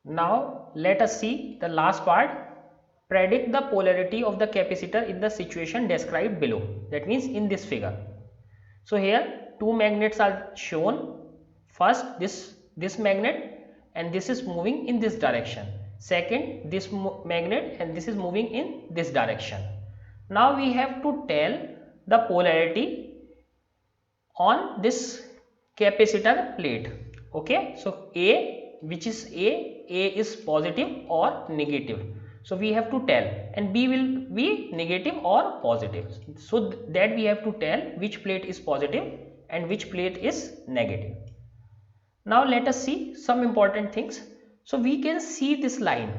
Now let us see the last part. Predict the polarity of the capacitor in the situation described below. That means in this figure. So here two magnets are shown. First this magnet, and this is moving in this direction. Second this magnet, and this is moving in this direction. Now we have to tell the polarity on this capacitor plate. Okay, so which is A is positive or negative. So we have to tell, and B will be negative or positive. So that we have to tell which plate is positive and which plate is negative. Now let us see some important things. So we can see this line.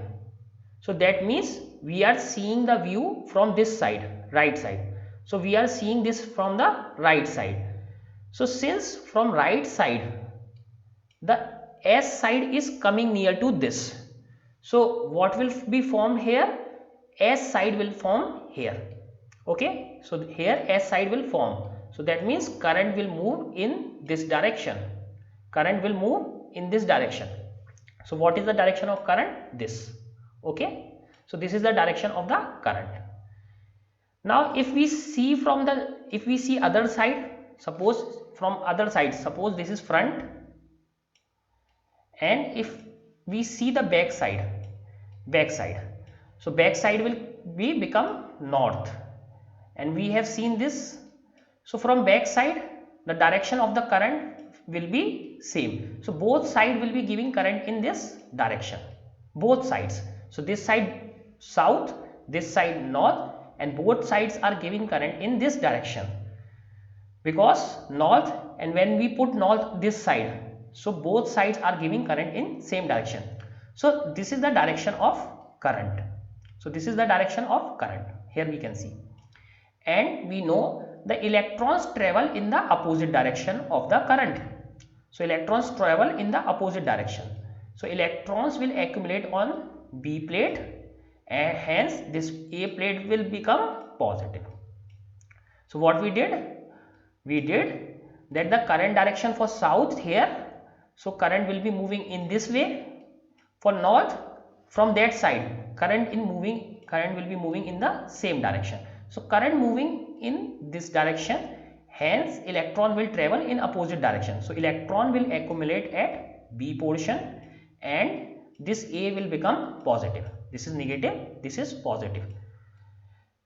So that means we are seeing the view from this side, right side. So we are seeing this from the right side. So since from right side the S side is coming near to this, so what will be formed here? S side will form here. Okay, so here S side will form. So that means current will move in this direction. Current will move in this direction. So what is the direction of current? This. Okay, so this is the direction of the current. Now if we see other side, suppose from other side, suppose this is front, and if we see the back side, so back side will become north, and we have seen this. So from back side the direction of the current will be same. So both sides will be giving current in this direction, both sides. So this side south, this side north, and both sides are giving current in this direction, because north, and when we put north this side, so both sides are giving current in same direction. So this is the direction of current. So this is the direction of current. Here we can see, and we know the electrons travel in the opposite direction of the current. So electrons travel in the opposite direction. So electrons will accumulate on B plate, and hence this A plate will become positive. So what we did? We did that the current direction for south here, so current will be moving in this way. For north, from that side, current will be moving in the same direction. So current moving in this direction, hence electron will travel in opposite direction. So electron will accumulate at B portion, and this A will become positive. This is negative, this is positive.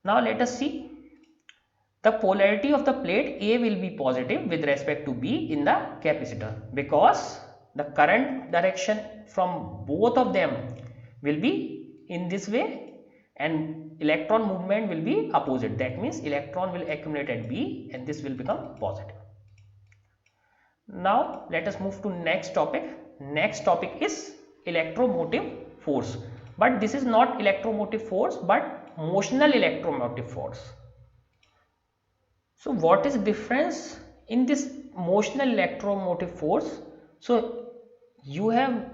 Now let us see. The polarity of the plate A will be positive with respect to B in the capacitor, because the current direction from both of them will be in this way, and electron movement will be opposite. That means electron will accumulate at B, and this will become positive. Now let us move to next topic. Next topic is electromotive force, but this is not electromotive force but motional electromotive force. So what is difference in this motional electromotive force? So you have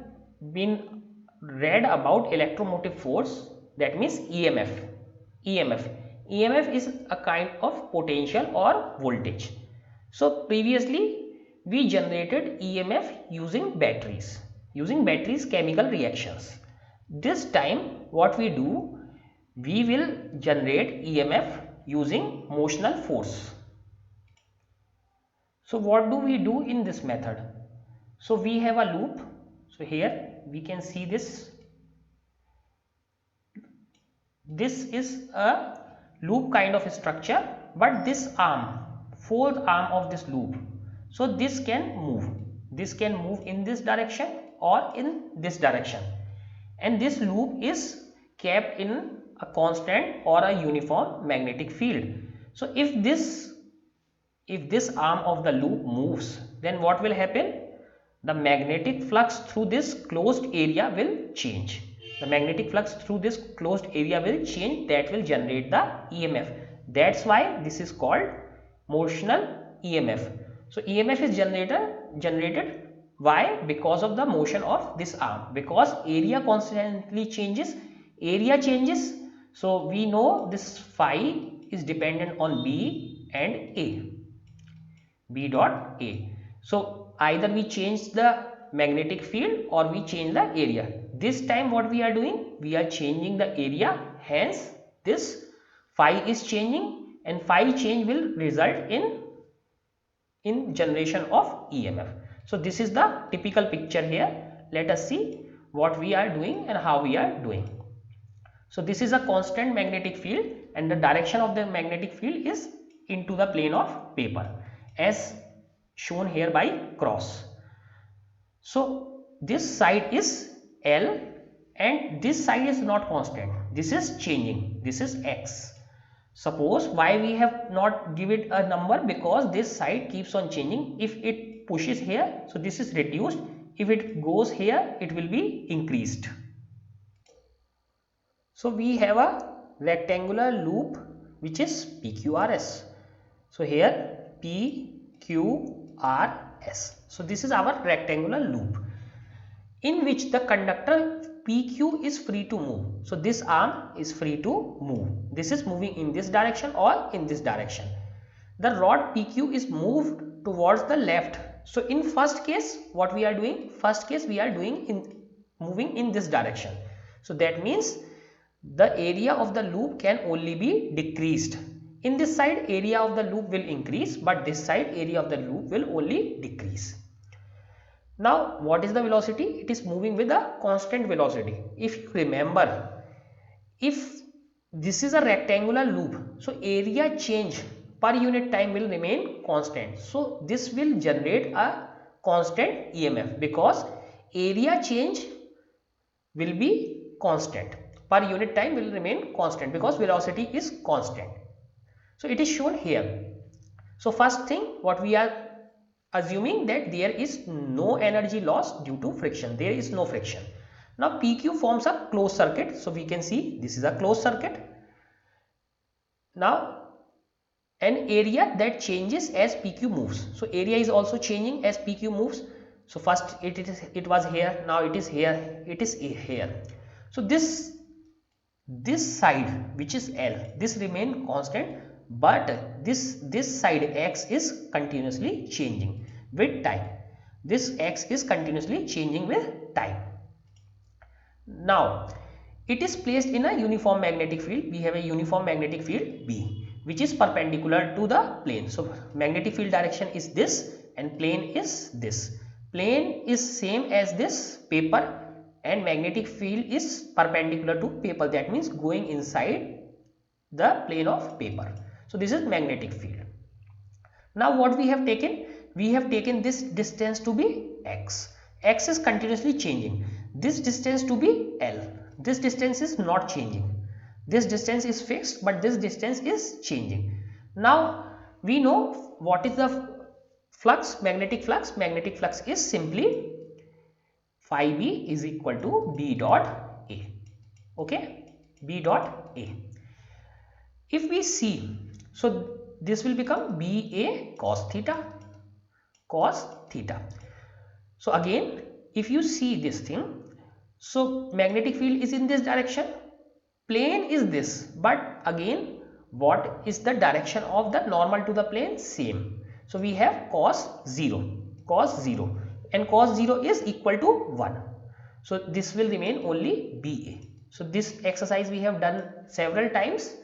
been read about electromotive force, that means EMF. EMF is a kind of potential or voltage. So previously we generated EMF using batteries chemical reactions. This time what we do, we will generate EMF using motional force. So what do we do in this method? So we have a loop. So here we can see this. This is a loop kind of structure, but this arm, fourth arm of this loop, so this can move. This can move in this direction or in this direction, and this loop is kept in a constant or a uniform magnetic field. So if this arm of the loop moves, then what will happen? The magnetic flux through this closed area will change. The magnetic flux through this closed area will change, that will generate the EMF. That's why this is called motional EMF. So EMF is generated why? Because of the motion of this arm, because area constantly changes. Area changes, so we know this phi is dependent on B and A. B dot A. So either we change the magnetic field or we change the area. This time what we are doing, we are changing the area, hence this phi is changing, and phi change will result in generation of EMF. So this is the typical picture here. Let us see what we are doing and how we are doing. So this is a constant magnetic field and the direction of the magnetic field is into the plane of paper as shown here by cross. So this side is L and this side is not constant. This is changing. This is X. Suppose why we have not give it a number, because this side keeps on changing. If it pushes here, so this is reduced. If it goes here, it will be increased. So we have a rectangular loop which is PQRS. So here PQRS. So this is our rectangular loop in which the conductor PQ is free to move. So this arm is free to move. This is moving in this direction or in this direction. The rod PQ is moved towards the left. So in first case what we are doing? First case we are doing moving in this direction. So that means the area of the loop can only be decreased. In this side area of the loop will increase, but this side area of the loop will only decrease. Now what is the velocity? It is moving with a constant velocity. If you remember, if this is a rectangular loop, so area change per unit time will remain constant. So this will generate a constant EMF because area change will be constant. Per unit time will remain constant because velocity is constant. So it is shown here. So first thing, what we are assuming that there is no energy loss due to friction. There is no friction. Now PQ forms a closed circuit. So we can see this is a closed circuit. Now an area that changes as PQ moves. So area is also changing as PQ moves. So first it was here, now it is here, it is here. So this side which is L, this remain constant, but this side X is continuously changing with time. This X is continuously changing with time. Now it is placed in a uniform magnetic field. We have a uniform magnetic field B which is perpendicular to the plane. So magnetic field direction is this and plane is this. Plane is same as this paper and magnetic field is perpendicular to paper, that means going inside the plane of paper. So this is magnetic field. Now what we have taken? We have taken this distance to be X. X is continuously changing. This distance to be L. This distance is not changing. This distance is fixed, but this distance is changing. Now we know what is the flux, magnetic flux. Magnetic flux is simply phi B is equal to B dot A. Okay, B dot A. If we see, so this will become BA cos theta, cos theta. So again, if you see this thing, so magnetic field is in this direction, plane is this, but again what is the direction of the normal to the plane? Same. So we have cos 0 and cos 0 is equal to 1. So this will remain only BA. So this exercise we have done several times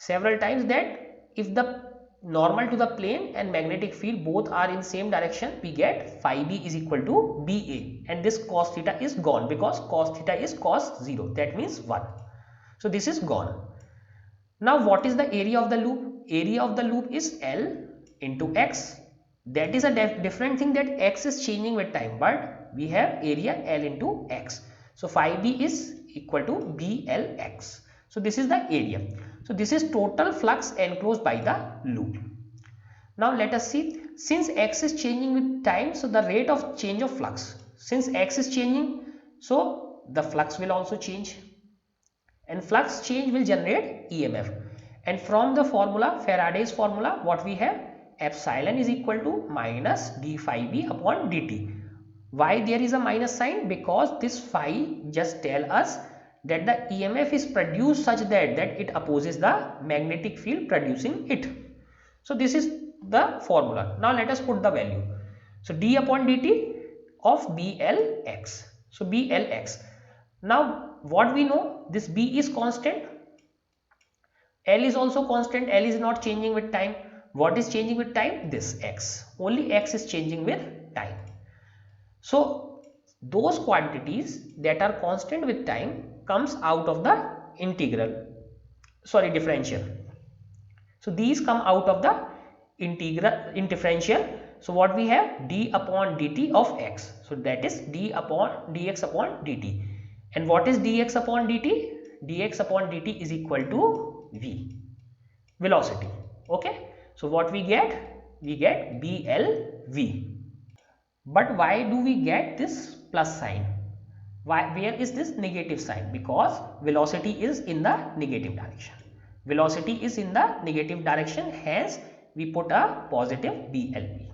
that if the normal to the plane and magnetic field both are in same direction, we get phi B is equal to BA, and this cos theta is gone because cos theta is cos 0, that means 1. So this is gone. Now what is the area of the loop? Area of the loop is L into X. That is a different thing, that X is changing with time, but we have area L into X. So phi B is equal to BLX. So this is the area. So this is total flux enclosed by the loop. Now let us see, since X is changing with time, so the rate of change of flux. Since X is changing, so the flux will also change, and flux change will generate EMF. And from the formula, Faraday's formula, what we have? Epsilon is equal to minus d phi B upon dt. Why there is a minus sign? Because this phi just tell us that the EMF is produced such that it opposes the magnetic field producing it. So this is the formula. Now let us put the value. So d upon dt, of BLX. So BLX. Now what we know, this B is constant, L is also constant, L is not changing with time. What is changing with time? This X. Only X is changing with time. So those quantities that are constant with time comes out of the differential. So these come out of the integral in differential. So what we have, d upon dt of x. So that is d upon dx upon dt. And what is dx upon dt? Dx upon dt is equal to v, velocity. Okay. So what we get? We get BLV. But why do we get this plus sign? Why? Where is this negative sign? Because velocity is in the negative direction. Velocity is in the negative direction, hence we put a positive BLV.